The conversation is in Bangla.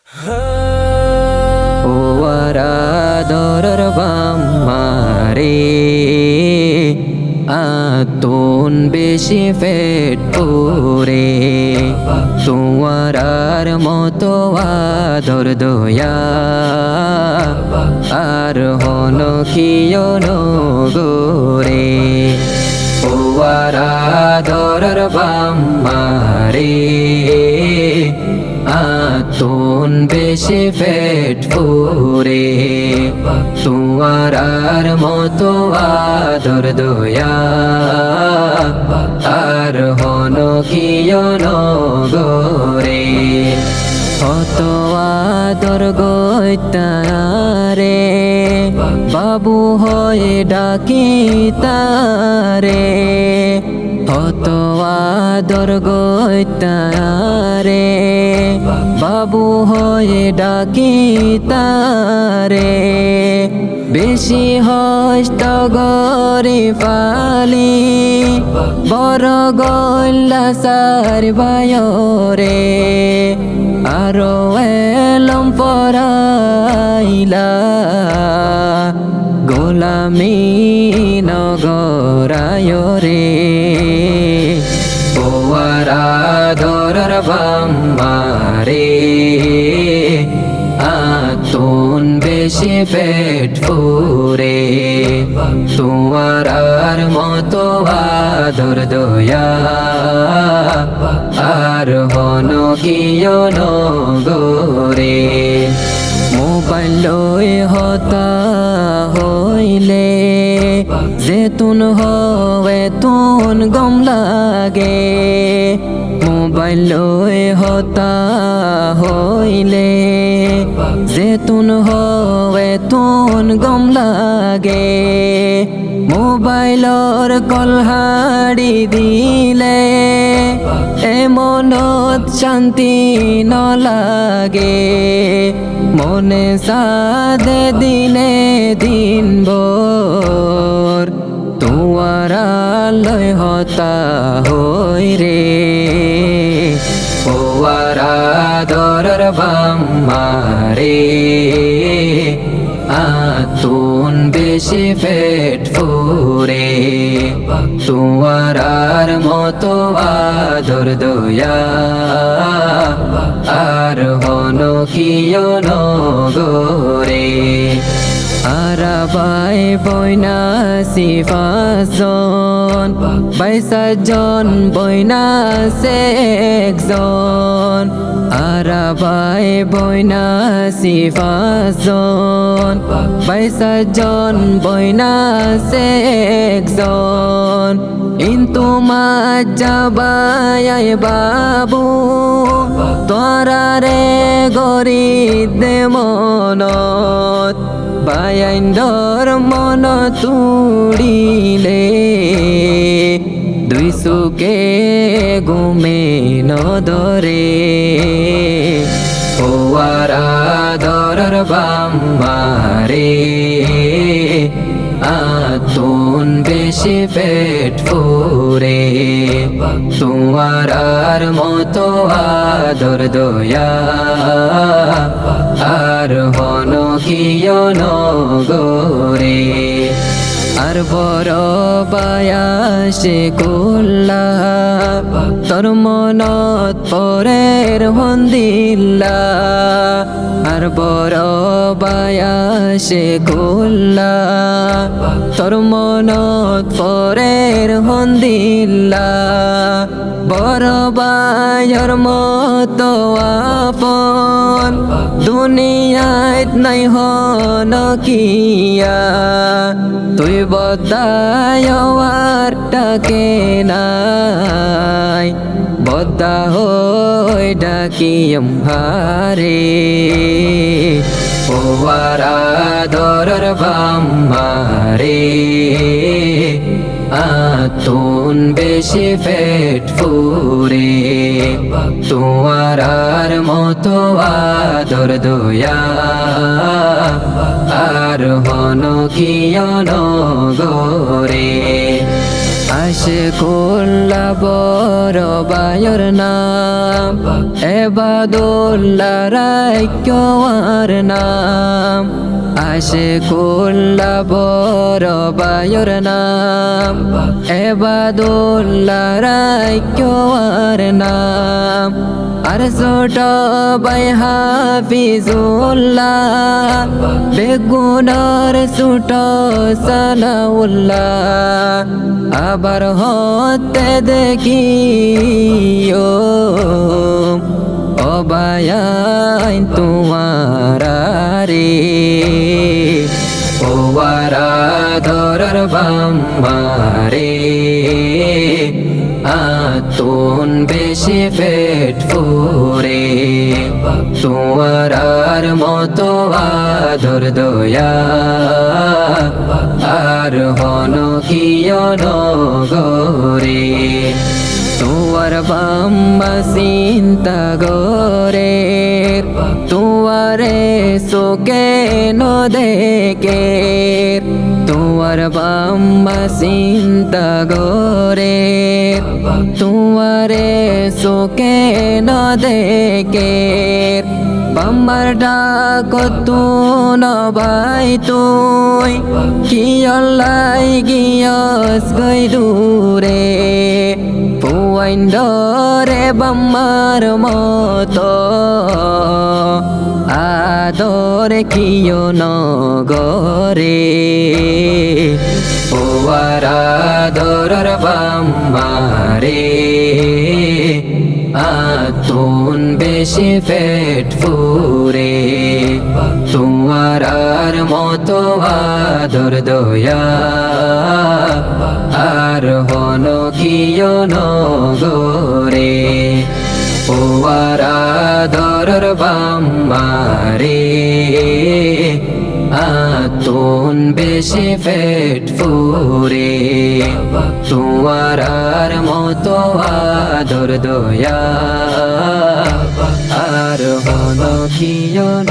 ও আরাধরার বাম্মারে আতুন বেশি পেট পুরে তোমার আর মতো আদর দয়া আর হন কিয় গোরে ও আরাধরার বাম্মারে আতুন বেশি পেট পুরে তোমার আর মতো আদর দয়া আর হন কিয় গোরে কত আদর গইতারে বাবু হয়ে ডাকি তারে কত আদর গইতারে বাবু হয়ে ডাকি তারে বেশি হস্ত গরি পালি বড় গল্লা সার বায়রে আরো এলম পরাইলা গোলামি নগরায় রে ও আরাধরার বাম্মারে আতুন বেশি পেট পুরে তোমার আর মতো আদর দয়া আর হন কিয় গোরে মোবাইল লই হতা হইলে যেতুন হয়ে তুন গম লাগে মোবাইল লই হতা হইলে যেতুন হয়ে তুন গম লাগে মোবাইলর কলহাড়ি দিলে মনত শান্তি নলাগে মনে সাদে দিনে দিন ভোর তোমার লয় হতা হই রে ও আরাধরার বাম্মারে আতুন বেশি পেট পুরে তোমার আর মতো আদর দয়া আর হন কিয় গোরে আরাবাই বইনা সিফাজন 22 জন বইনা সে একজন আরাবাই বইনা সিফাজন 22 জন বইনা সে একজন কিন্তু যাবাই বাবু তোরা রে গরিব দে মনত বায়াইন্দর মন তুড়িলে দুই সুকে ঘুমে নদরে ও আরাধরার বাম্মারে আতুন বেশি পেট পুরে তোমার আর মতো আদর দয়া আর হন কিয় গোরে আর বড় বায়াসে কুল্লা তোর মনত পরের হন্দিল্লা আর বড় বায়াসে কুল্লা তোর মনত পরের হন্দিল্লা বড় বায়র মতো আপন দুনিয়াত নাই হন কিয়া তুই বদায়ওয়ার টাকে নাই বদা হই ডাকিয়ম হারে ও আরাধরার বাম্মারে আতুন বেশি পেট পুরে তোমার আর মতো আদর দয়া আর হন কিয় গোরে আসে কোল্লা বড় বায়র নাম এবাদুল্লাহ রাইকোয়ার নাম আসে কোল্লা বড় বায়র নাম এবাদুল্লাহ রাইকোয়ার নাম আর ছোট ভাই হাফিজুল্লাহ বেগুনার ছোট সানাউল্লাহ আবার হতে দেখি ও বায়াইন তোমার রে ও ওয়ারা ধরার বাম্মারে আতুন বেশি পেট ফুরে তোমার মতো আদর দয়া আর হন কিয়ন গরে তোমার বাম্মা চিন্তা গরে তোমারে সোকে ন দেখে তোমার বাম্মা চিন্তা গরে তোমারে সোকে ন দেখে বাম্মার ডাক তু ন ভাই তুই কিয়লাই গিয়স গই দূরে পুয়াইন ডরে বাম্মার মতো আদরে কিয় ন গরে ওয়ারা দরর বাম্মারে আতুন বেশি পেট ফুরে তোমার মতো আদর দয়া আর হন কিয়ন গরে ওয়ারা দরর বাম্মারে আতুন বেশি পেট ফুরে তোমার মতো আদর দয়া আর হন কিয়ন